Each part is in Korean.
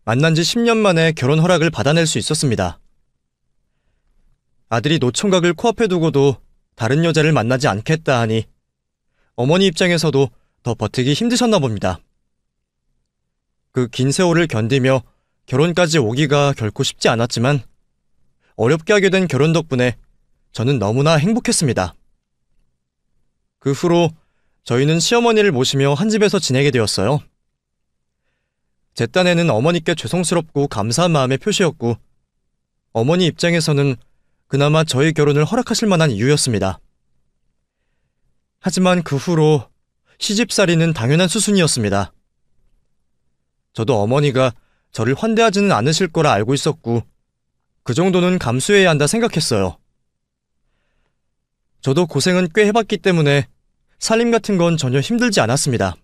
만난 지 10년 만에 결혼 허락을 받아낼 수 있었습니다. 아들이 노총각을 코앞에 두고도 다른 여자를 만나지 않겠다 하니 어머니 입장에서도 더 버티기 힘드셨나 봅니다. 그 긴 세월을 견디며 결혼까지 오기가 결코 쉽지 않았지만 어렵게 하게 된 결혼 덕분에 저는 너무나 행복했습니다. 그 후로 저희는 시어머니를 모시며 한 집에서 지내게 되었어요. 제 딴에는 어머니께 죄송스럽고 감사한 마음의 표시였고 어머니 입장에서는 그나마 저희 결혼을 허락하실 만한 이유였습니다. 하지만 그 후로 시집살이는 당연한 수순이었습니다. 저도 어머니가 저를 환대하지는 않으실 거라 알고 있었고 그 정도는 감수해야 한다 생각했어요. 저도 고생은 꽤 해봤기 때문에 살림 같은 건 전혀 힘들지 않았습니다.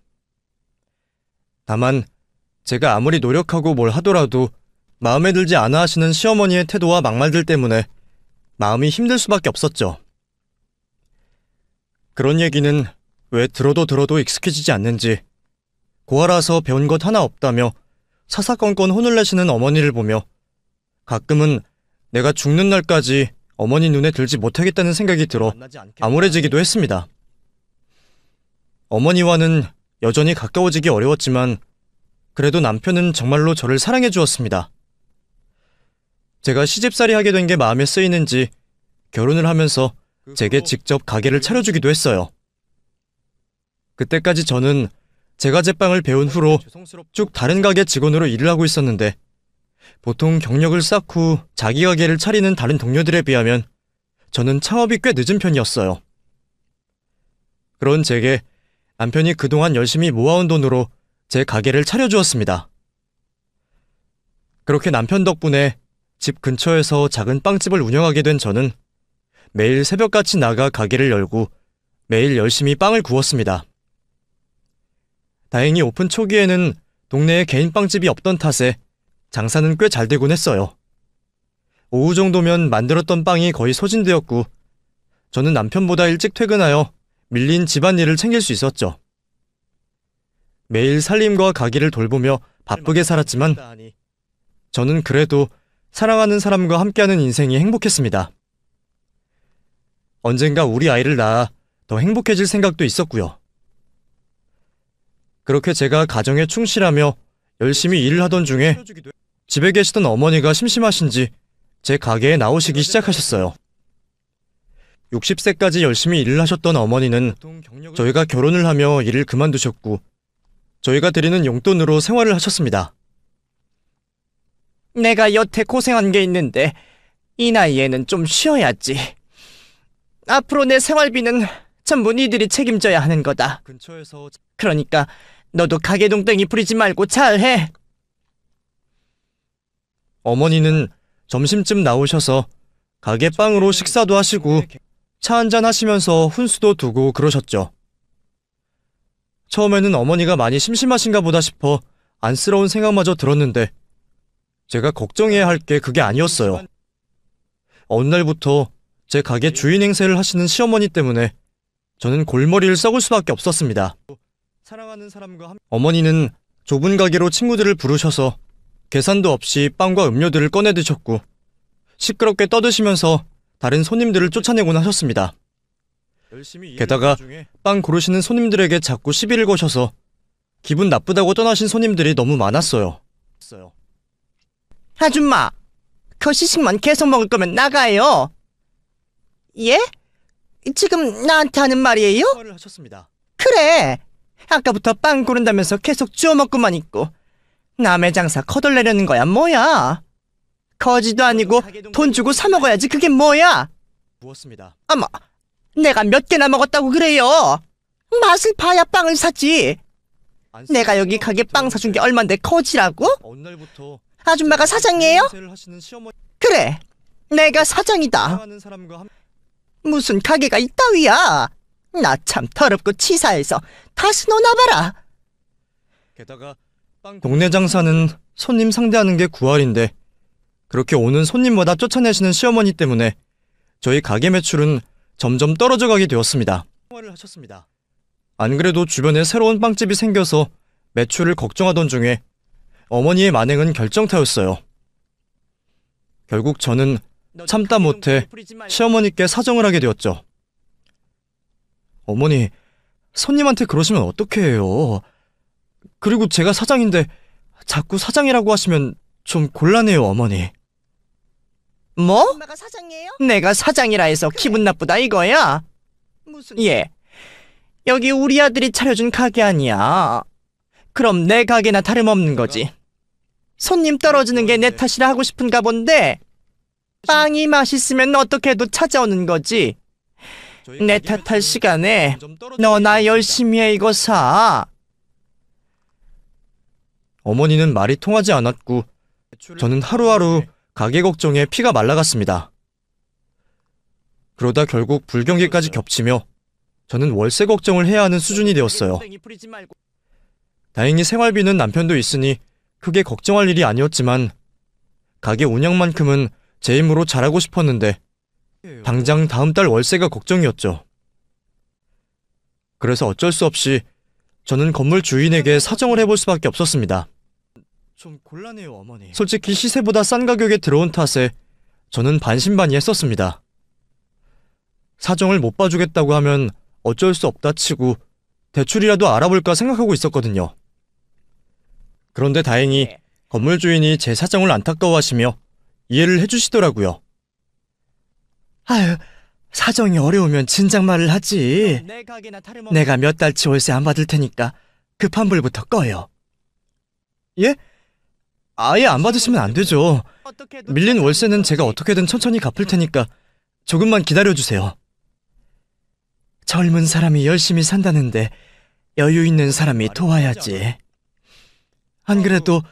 다만 제가 아무리 노력하고 뭘 하더라도 마음에 들지 않아 하시는 시어머니의 태도와 막말들 때문에 마음이 힘들 수밖에 없었죠. 그런 얘기는 왜 들어도 익숙해지지 않는지 고아라서 배운 것 하나 없다며 사사건건 혼을 내시는 어머니를 보며 가끔은 내가 죽는 날까지 어머니 눈에 들지 못하겠다는 생각이 들어 암울해지기도 했습니다. 어머니와는 여전히 가까워지기 어려웠지만 그래도 남편은 정말로 저를 사랑해 주었습니다. 제가 시집살이 하게 된 게 마음에 쓰이는지 결혼을 하면서 제게 직접 가게를 차려주기도 했어요. 그때까지 저는 제과제빵을 배운 후로 쭉 다른 가게 직원으로 일을 하고 있었는데 보통 경력을 쌓고 자기 가게를 차리는 다른 동료들에 비하면 저는 창업이 꽤 늦은 편이었어요. 그런 제게 남편이 그동안 열심히 모아온 돈으로 제 가게를 차려주었습니다. 그렇게 남편 덕분에 집 근처에서 작은 빵집을 운영하게 된 저는 매일 새벽같이 나가 가게를 열고 매일 열심히 빵을 구웠습니다. 다행히 오픈 초기에는 동네에 개인 빵집이 없던 탓에 장사는 꽤 잘 되곤 했어요. 오후 정도면 만들었던 빵이 거의 소진되었고 저는 남편보다 일찍 퇴근하여 밀린 집안일을 챙길 수 있었죠. 매일 살림과 가게를 돌보며 바쁘게 살았지만 저는 그래도 사랑하는 사람과 함께하는 인생이 행복했습니다. 언젠가 우리 아이를 낳아 더 행복해질 생각도 있었고요. 그렇게 제가 가정에 충실하며 열심히 일을 하던 중에 집에 계시던 어머니가 심심하신지 제 가게에 나오시기 시작하셨어요. 60세까지 열심히 일을 하셨던 어머니는 저희가 결혼을 하며 일을 그만두셨고 저희가 드리는 용돈으로 생활을 하셨습니다. 내가 여태 고생한 게 있는데 이 나이에는 좀 쉬어야지. 앞으로 내 생활비는 전부 니들이 책임져야 하는 거다. 그러니까 너도 가게 동땡이 부리지 말고 잘해. 어머니는 점심쯤 나오셔서 가게 빵으로 식사도 하시고 차 한잔 하시면서 훈수도 두고 그러셨죠. 처음에는 어머니가 많이 심심하신가 보다 싶어 안쓰러운 생각마저 들었는데 제가 걱정해야 할 게 그게 아니었어요. 어느 날부터 제 가게 주인 행세를 하시는 시어머니 때문에 저는 골머리를 썩을 수밖에 없었습니다. 어머니는 좁은 가게로 친구들을 부르셔서 계산도 없이 빵과 음료들을 꺼내 드셨고 시끄럽게 떠드시면서 다른 손님들을 쫓아내곤 하셨습니다. 게다가 빵 고르시는 손님들에게 자꾸 시비를 거셔서 기분 나쁘다고 떠나신 손님들이 너무 많았어요. 아줌마, 거시식만 계속 먹을 거면 나가요. 예? 지금 나한테 하는 말이에요? 그래, 아까부터 빵 고른다면서 계속 주워 먹고만 있고 남의 장사 거덜내려는 거야 뭐야? 거지도 아니고 돈 주고 사 먹어야지 그게 뭐야? 어머, 내가 몇 개나 먹었다고 그래요? 맛을 봐야 빵을 사지. 내가 여기 가게 빵 사준 게 얼만데 거지라고? 아줌마가 사장이에요? 그래, 내가 사장이다. 무슨 가게가 있다위야. 나 참 더럽고 치사해서 다시 놀아봐라. 동네 장사는 손님 상대하는 게 구할인데 그렇게 오는 손님마다 쫓아내시는 시어머니 때문에 저희 가게 매출은 점점 떨어져 가게 되었습니다. 안 그래도 주변에 새로운 빵집이 생겨서 매출을 걱정하던 중에 어머니의 만행은 결정타였어요. 결국 저는 참다 못해 시어머니께 사정을 하게 되었죠. 어머니, 손님한테 그러시면 어떡해요. 그리고 제가 사장인데 자꾸 사장이라고 하시면 좀 곤란해요, 어머니. 뭐? 엄마가 사장이에요? 내가 사장이라 해서 기분 나쁘다 이거야? 무슨 예. 여기 우리 아들이 차려준 가게 아니야. 그럼 내 가게나 다름없는 거지. 손님 떨어지는 게 내 탓이라 하고 싶은가 본데 빵이 맛있으면 어떻게 해도 찾아오는 거지. 내 탓할 시간에 너 나 열심히 해 이거 사. 어머니는 말이 통하지 않았고 저는 하루하루 가게 걱정에 피가 말라갔습니다. 그러다 결국 불경기까지 겹치며 저는 월세 걱정을 해야 하는 수준이 되었어요. 다행히 생활비는 남편도 있으니 크게 걱정할 일이 아니었지만 가게 운영만큼은 제 힘으로 잘하고 싶었는데 당장 다음 달 월세가 걱정이었죠. 그래서 어쩔 수 없이 저는 건물 주인에게 사정을 해볼 수밖에 없었습니다. 좀 곤란해요, 어머니. 솔직히 시세보다 싼 가격에 들어온 탓에 저는 반신반의했었습니다. 사정을 못 봐주겠다고 하면 어쩔 수 없다 치고 대출이라도 알아볼까 생각하고 있었거든요. 그런데 다행히 건물 주인이 제 사정을 안타까워하시며 이해를 해주시더라고요. 아유, 사정이 어려우면 진작 말을 하지. 내가 몇 달치 월세 안 받을 테니까 급한 불부터 꺼요. 예? 아예 안 받으시면 안 되죠. 밀린 월세는 제가 어떻게든 천천히 갚을 테니까 조금만 기다려주세요. 젊은 사람이 열심히 산다는데 여유 있는 사람이 도와야지. 안 그래도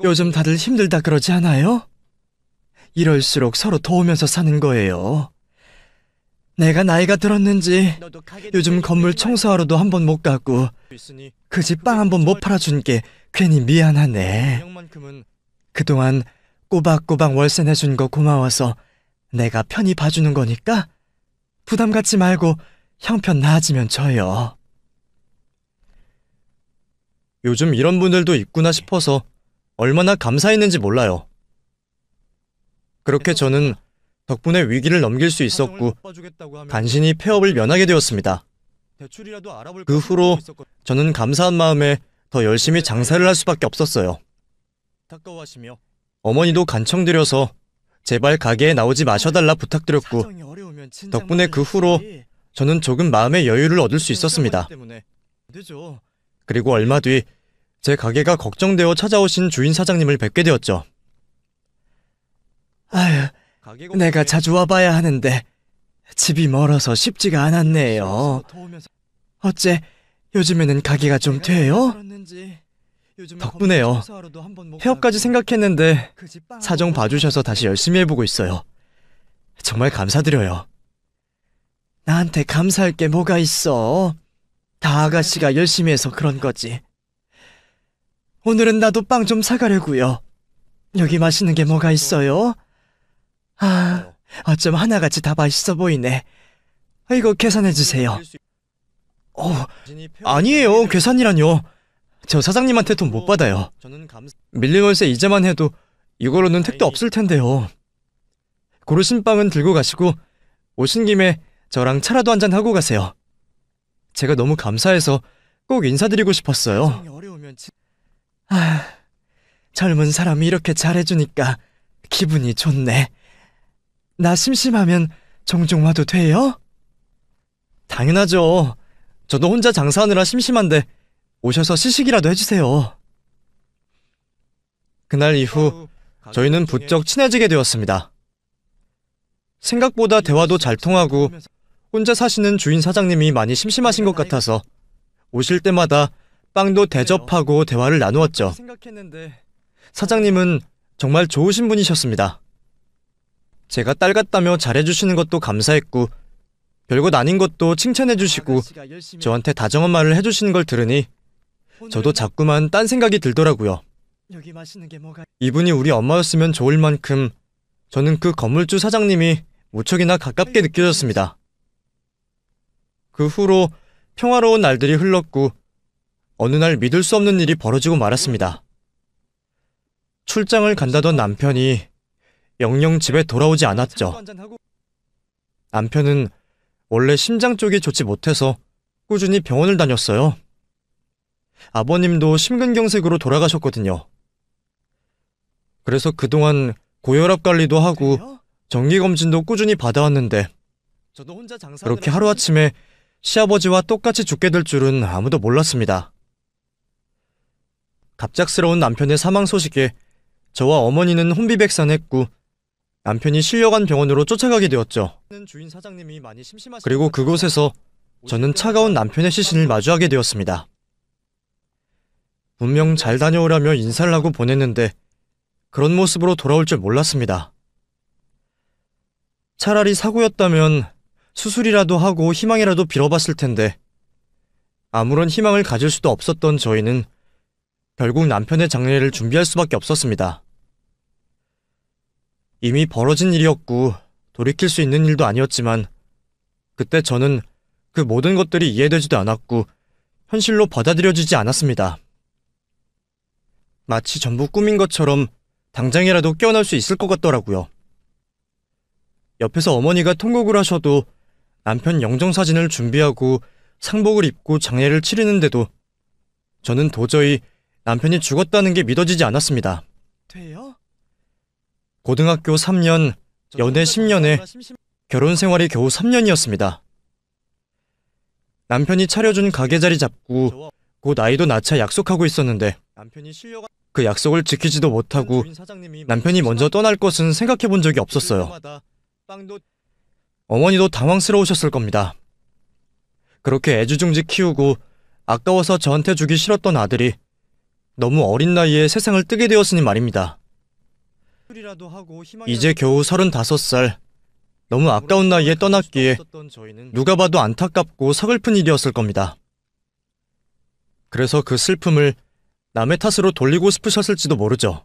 요즘 다들 힘들다 그러지 않아요? 이럴수록 서로 도우면서 사는 거예요. 내가 나이가 들었는지 요즘 건물 청소하러도 한 번 못 가고 그 집 빵 한 번 못 팔아준 게 괜히 미안하네. 그동안 꼬박꼬박 월세 내준 거 고마워서 내가 편히 봐주는 거니까 부담 갖지 말고 형편 나아지면 줘요. 요즘 이런 분들도 있구나 싶어서 얼마나 감사했는지 몰라요. 그렇게 저는 덕분에 위기를 넘길 수 있었고 간신히 폐업을 면하게 되었습니다. 그 후로 저는 감사한 마음에 더 열심히 장사를 할 수밖에 없었어요. 어머니도 간청드려서 제발 가게에 나오지 마셔달라 부탁드렸고 덕분에 그 후로 저는 조금 마음의 여유를 얻을 수 있었습니다. 그리고 얼마 뒤 제 가게가 걱정되어 찾아오신 주인 사장님을 뵙게 되었죠. 아유, 내가 자주 와봐야 하는데 집이 멀어서 쉽지가 않았네요. 어째 요즘에는 가게가 좀 돼요? 덕분에요. 폐업까지 생각했는데 사정 봐주셔서 다시 열심히 해보고 있어요. 정말 감사드려요. 나한테 감사할 게 뭐가 있어? 다 아가씨가 열심히 해서 그런 거지. 오늘은 나도 빵 좀 사가려고요. 여기 맛있는 게 뭐가 있어요? 아, 어쩜 하나같이 다 맛있어 보이네. 이거 계산해주세요. 아니에요. 계산이라뇨. 저 사장님한테 돈 못 받아요. 밀린 월세 이자만 해도 이걸로는 택도 없을 텐데요. 고르신 빵은 들고 가시고 오신 김에 저랑 차라도 한잔 하고 가세요. 제가 너무 감사해서 꼭 인사드리고 싶었어요. 아, 젊은 사람이 이렇게 잘해주니까 기분이 좋네. 나 심심하면 종종 와도 돼요? 당연하죠. 저도 혼자 장사하느라 심심한데 오셔서 시식이라도 해주세요. 그날 이후 저희는 부쩍 친해지게 되었습니다. 생각보다 대화도 잘 통하고 혼자 사시는 주인 사장님이 많이 심심하신 것 같아서 오실 때마다 빵도 대접하고 대화를 나누었죠. 사장님은 정말 좋으신 분이셨습니다. 제가 딸 같다며 잘해주시는 것도 감사했고 별것 아닌 것도 칭찬해주시고 저한테 다정한 말을 해주시는 걸 들으니 저도 자꾸만 딴 생각이 들더라고요. 이분이 우리 엄마였으면 좋을 만큼 저는 그 건물주 사장님이 무척이나 가깝게 느껴졌습니다. 그 후로 평화로운 날들이 흘렀고 어느 날 믿을 수 없는 일이 벌어지고 말았습니다. 출장을 간다던 남편이 영영 집에 돌아오지 않았죠. 남편은 원래 심장 쪽이 좋지 못해서 꾸준히 병원을 다녔어요. 아버님도 심근경색으로 돌아가셨거든요. 그래서 그동안 고혈압 관리도 하고 정기검진도 꾸준히 받아왔는데 그렇게 하루아침에 시아버지와 똑같이 죽게 될 줄은 아무도 몰랐습니다. 갑작스러운 남편의 사망 소식에 저와 어머니는 혼비백산했고 남편이 실려간 병원으로 쫓아가게 되었죠. 그리고 그곳에서 저는 차가운 남편의 시신을 마주하게 되었습니다. 분명 잘 다녀오라며 인사를 하고 보냈는데 그런 모습으로 돌아올 줄 몰랐습니다. 차라리 사고였다면 수술이라도 하고 희망이라도 빌어봤을 텐데 아무런 희망을 가질 수도 없었던 저희는 결국 남편의 장례를 준비할 수밖에 없었습니다. 이미 벌어진 일이었고 돌이킬 수 있는 일도 아니었지만 그때 저는 그 모든 것들이 이해되지도 않았고 현실로 받아들여지지 않았습니다. 마치 전부 꿈인 것처럼 당장이라도 깨어날 수 있을 것 같더라고요. 옆에서 어머니가 통곡을 하셔도 남편 영정사진을 준비하고 상복을 입고 장례를 치르는데도 저는 도저히 남편이 죽었다는 게 믿어지지 않았습니다. 고등학교 3년, 연애 10년에 결혼 생활이 겨우 3년이었습니다. 남편이 차려준 가게 자리 잡고 곧 아이도 낳자 약속하고 있었는데 그 약속을 지키지도 못하고 남편이 먼저 떠날 것은 생각해 본 적이 없었어요. 어머니도 당황스러우셨을 겁니다. 그렇게 애지중지 키우고 아까워서 저한테 주기 싫었던 아들이 너무 어린 나이에 세상을 뜨게 되었으니 말입니다. 이제 겨우 35살, 너무 아까운 나이에 떠났기에 누가 봐도 안타깝고 서글픈 일이었을 겁니다. 그래서 그 슬픔을 남의 탓으로 돌리고 싶으셨을지도 모르죠.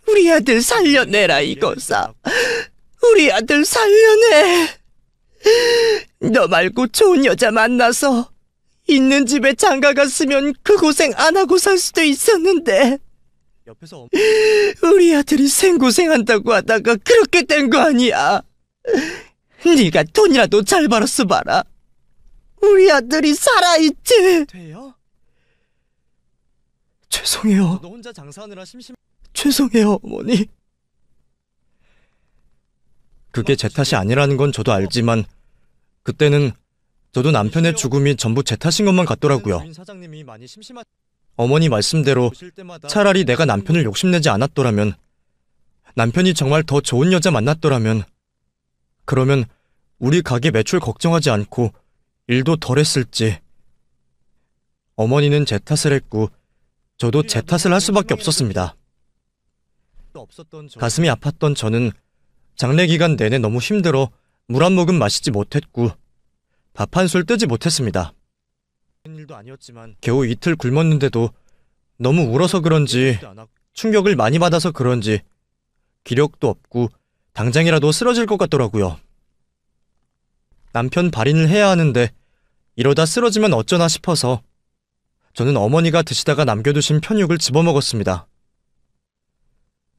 우리 아들 살려내라 이거사. 우리 아들 살려내. 너 말고 좋은 여자 만나서 있는 집에 장가 갔으면 그 고생 안 하고 살 수도 있었는데 우리 아들이 생고생한다고 하다가 그렇게 된 거 아니야. 네가 돈이라도 잘 벌었어 봐라. 우리 아들이 살아있지. 죄송해요. 죄송해요, 어머니. 그게 제 탓이 아니라는 건 저도 알지만 그때는 저도 남편의 죽음이 전부 제 탓인 것만 같더라고요. 어머니 말씀대로 차라리 내가 남편을 욕심내지 않았더라면, 남편이 정말 더 좋은 여자 만났더라면, 그러면 우리 가게 매출 걱정하지 않고 일도 덜 했을지. 어머니는 제 탓을 했고 저도 제 탓을 할 수밖에 없었습니다. 가슴이 아팠던 저는 장례 기간 내내 너무 힘들어 물 한 모금 마시지 못했고 밥 한 술 뜨지 못했습니다. 겨우 이틀 굶었는데도 너무 울어서 그런지 충격을 많이 받아서 그런지 기력도 없고 당장이라도 쓰러질 것 같더라고요. 남편 발인을 해야 하는데 이러다 쓰러지면 어쩌나 싶어서 저는 어머니가 드시다가 남겨두신 편육을 집어먹었습니다.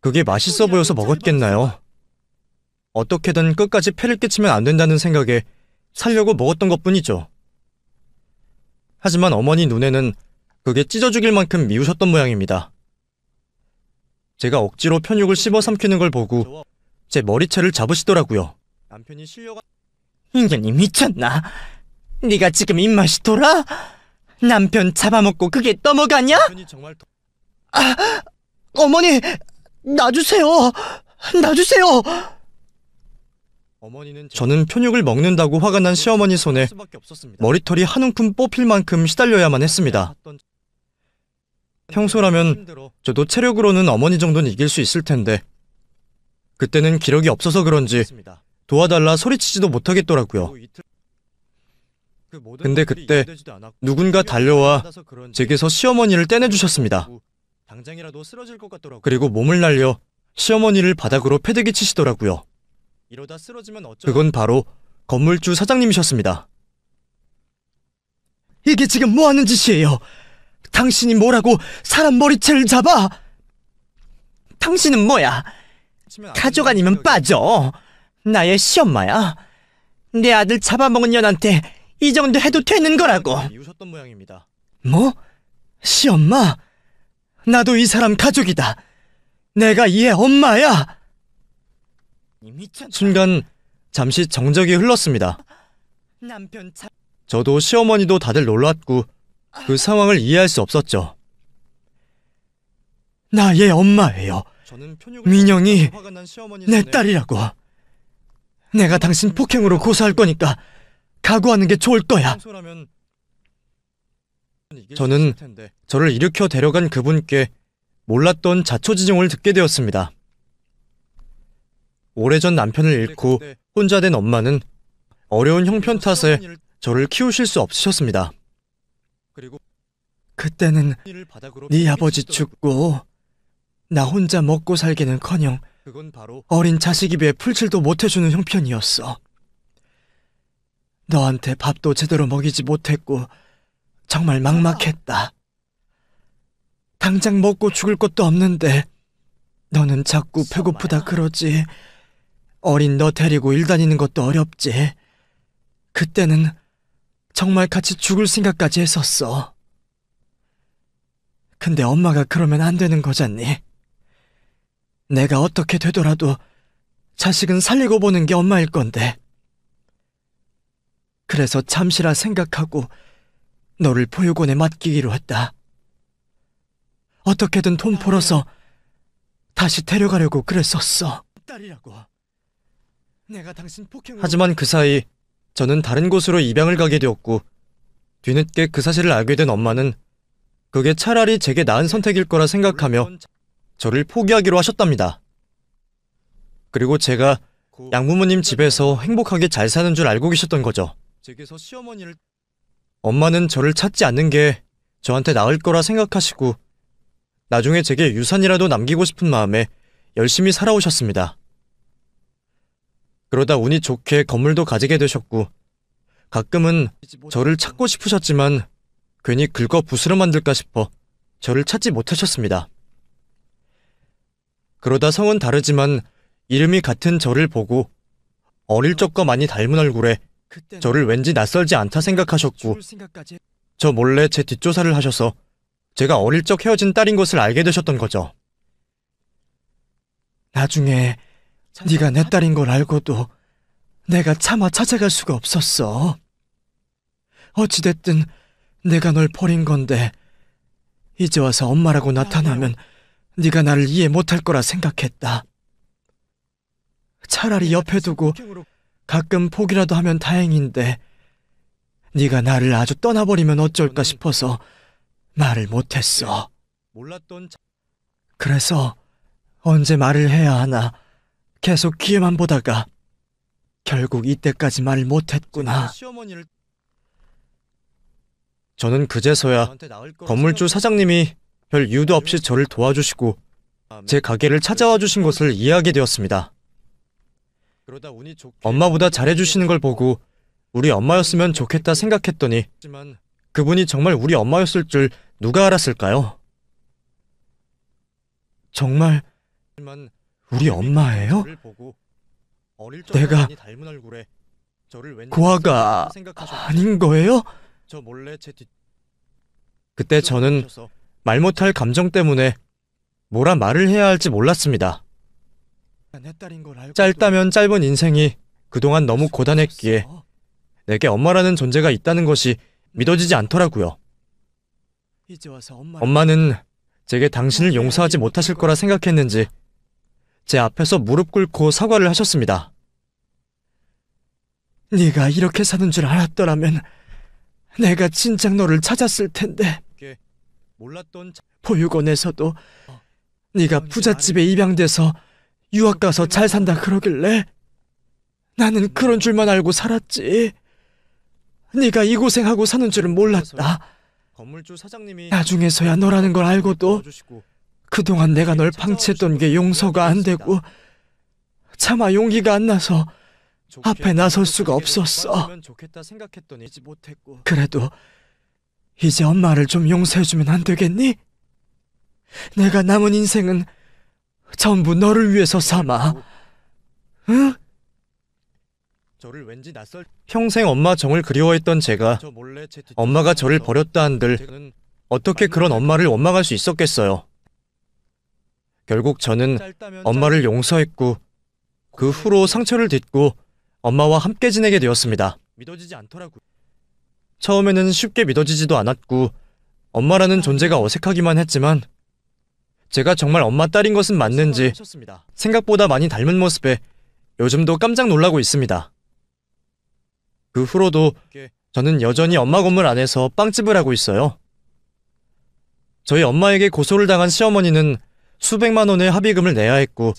그게 맛있어 보여서 먹었겠나요? 어떻게든 끝까지 폐를 끼치면 안 된다는 생각에 살려고 먹었던 것뿐이죠. 하지만 어머니 눈에는 그게 찢어 죽일 만큼 미우셨던 모양입니다. 제가 억지로 편육을 씹어 삼키는 걸 보고 제 머리채를 잡으시더라고요. 인간이 미쳤나? 네가 지금 입맛이 돌아? 남편 잡아먹고 그게 넘어가냐? 어머니, 놔주세요. 놔주세요. 저는 편육을 먹는다고 화가 난 시어머니 손에 머리털이 한 움큼 뽑힐 만큼 시달려야만 했습니다. 평소라면 저도 체력으로는 어머니 정도는 이길 수 있을 텐데 그때는 기력이 없어서 그런지 도와달라 소리치지도 못하겠더라고요. 근데 그때 누군가 달려와 제게서 시어머니를 떼내주셨습니다. 그리고 몸을 날려 시어머니를 바닥으로 패대기 치시더라고요. 그건 바로 건물주 사장님이셨습니다. 이게 지금 뭐 하는 짓이에요? 당신이 뭐라고 사람 머리채를 잡아? 당신은 뭐야? 가족 아니면 빠져. 나의 시엄마야. 내 아들 잡아먹은 년한테 이 정도 해도 되는 거라고. 이웃었던 모양입니다. 뭐? 시엄마? 나도 이 사람 가족이다. 내가 얘 엄마야. 순간 잠시 정적이 흘렀습니다. 남편 참... 저도 시어머니도 다들 놀랐고 그 상황을 이해할 수 없었죠. 나 얘 엄마예요. 민영이 내 딸이라고. 내가 당신 폭행으로 고소할 거니까 각오하는 게 좋을 거야. 저는 저를 일으켜 데려간 그분께 몰랐던 자초지종을 듣게 되었습니다. 오래전 남편을 잃고 혼자 된 엄마는 어려운 형편 탓에 저를 키우실 수 없으셨습니다. 그때는 네 아버지 죽고 나 혼자 먹고 살기는커녕 어린 자식 입에 풀칠도 못해주는 형편이었어. 너한테 밥도 제대로 먹이지 못했고 정말 막막했다. 당장 먹고 죽을 것도 없는데 너는 자꾸 배고프다 그러지. 어린 너 데리고 일 다니는 것도 어렵지. 그때는 정말 같이 죽을 생각까지 했었어. 근데 엄마가 그러면 안 되는 거잖니. 내가 어떻게 되더라도 자식은 살리고 보는 게 엄마일 건데. 그래서 잠시라 생각하고 너를 보육원에 맡기기로 했다. 어떻게든 돈 벌어서 다시 데려가려고 그랬었어. 딸이라고. 내가 당신 폭행으로... 하지만 그 사이 저는 다른 곳으로 입양을 가게 되었고 뒤늦게 그 사실을 알게 된 엄마는 그게 차라리 제게 나은 선택일 거라 생각하며 저를 포기하기로 하셨답니다. 그리고 제가 양부모님 집에서 행복하게 잘 사는 줄 알고 계셨던 거죠. 엄마는 저를 찾지 않는 게 저한테 나을 거라 생각하시고 나중에 제게 유산이라도 남기고 싶은 마음에 열심히 살아오셨습니다. 그러다 운이 좋게 건물도 가지게 되셨고 가끔은 저를 찾고 싶으셨지만 괜히 긁어 부스러 만들까 싶어 저를 찾지 못하셨습니다. 그러다 성은 다르지만 이름이 같은 저를 보고 어릴 적과 많이 닮은 얼굴에 저를 왠지 낯설지 않다 생각하셨고 저 몰래 제 뒷조사를 하셔서 제가 어릴 적 헤어진 딸인 것을 알게 되셨던 거죠. 나중에 네가 내 딸인 걸 알고도 내가 차마 찾아갈 수가 없었어. 어찌됐든 내가 널 버린 건데 이제 와서 엄마라고 나타나면 네가 나를 이해 못할 거라 생각했다. 차라리 옆에 두고 가끔 포기라도 하면 다행인데 네가 나를 아주 떠나버리면 어쩔까 싶어서 말을 못했어. 그래서 언제 말을 해야 하나 계속 기회만 보다가 결국 이때까지 말을 못했구나. 저는 그제서야 건물주 사장님이 별 이유도 없이 저를 도와주시고 제 가게를 찾아와 주신 것을 이해하게 되었습니다. 엄마보다 잘해주시는 걸 보고 우리 엄마였으면 좋겠다 생각했더니 그분이 정말 우리 엄마였을 줄 누가 알았을까요? 정말 우리 엄마예요? 내가 고아가 아닌 거예요? 그때 저는 말 못할 감정 때문에 뭐라 말을 해야 할지 몰랐습니다. 짧다면 짧은 인생이 그동안 너무 고단했기에 내게 엄마라는 존재가 있다는 것이 믿어지지 않더라고요. 엄마는 제게 당신을 용서하지 못하실 거라 생각했는지 제 앞에서 무릎 꿇고 사과를 하셨습니다. 네가 이렇게 사는 줄 알았더라면 내가 진작 너를 찾았을 텐데. 보육원에서도 네가 부잣집에 입양돼서 유학 가서 잘 산다 그러길래 나는 그런 줄만 알고 살았지. 네가 이 고생하고 사는 줄은 몰랐다. 나중에서야 너라는 걸 알고도 그동안 내가 널 방치했던 게 용서가 안 되고 차마 용기가 안 나서 앞에 나설 수가 없었어. 그래도 이제 엄마를 좀 용서해주면 안 되겠니? 내가 남은 인생은 전부 너를 위해서 삼아. 응? 저를 왠지 평생 엄마 정을 그리워했던 제가 엄마가 저를 버렸다 한들 어떻게 그런 엄마를 원망할 수 있었겠어요. 결국 저는 엄마를 용서했고 그 후로 상처를 딛고 엄마와 함께 지내게 되었습니다. 처음에는 쉽게 믿어지지도 않았고 엄마라는 존재가 어색하기만 했지만 제가 정말 엄마 딸인 것은 맞는지 생각보다 많이 닮은 모습에 요즘도 깜짝 놀라고 있습니다. 그 후로도 저는 여전히 엄마 건물 안에서 빵집을 하고 있어요. 저희 엄마에게 고소를 당한 시어머니는 수백만 원의 합의금을 내야 했고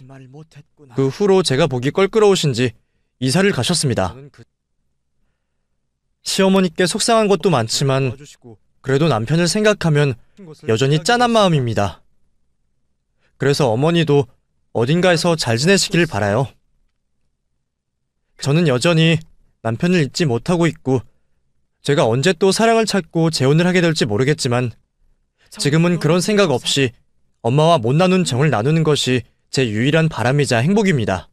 그 후로 제가 보기 껄끄러우신지 이사를 가셨습니다. 시어머니께 속상한 것도 많지만 그래도 남편을 생각하면 여전히 짠한 마음입니다. 그래서 어머니도 어딘가에서 잘 지내시길 바라요. 저는 여전히 남편을 잊지 못하고 있고 제가 언제 또 사랑을 찾고 재혼을 하게 될지 모르겠지만 지금은 그런 생각 없이 엄마와 못 나눈 정을 나누는 것이 제 유일한 바람이자 행복입니다.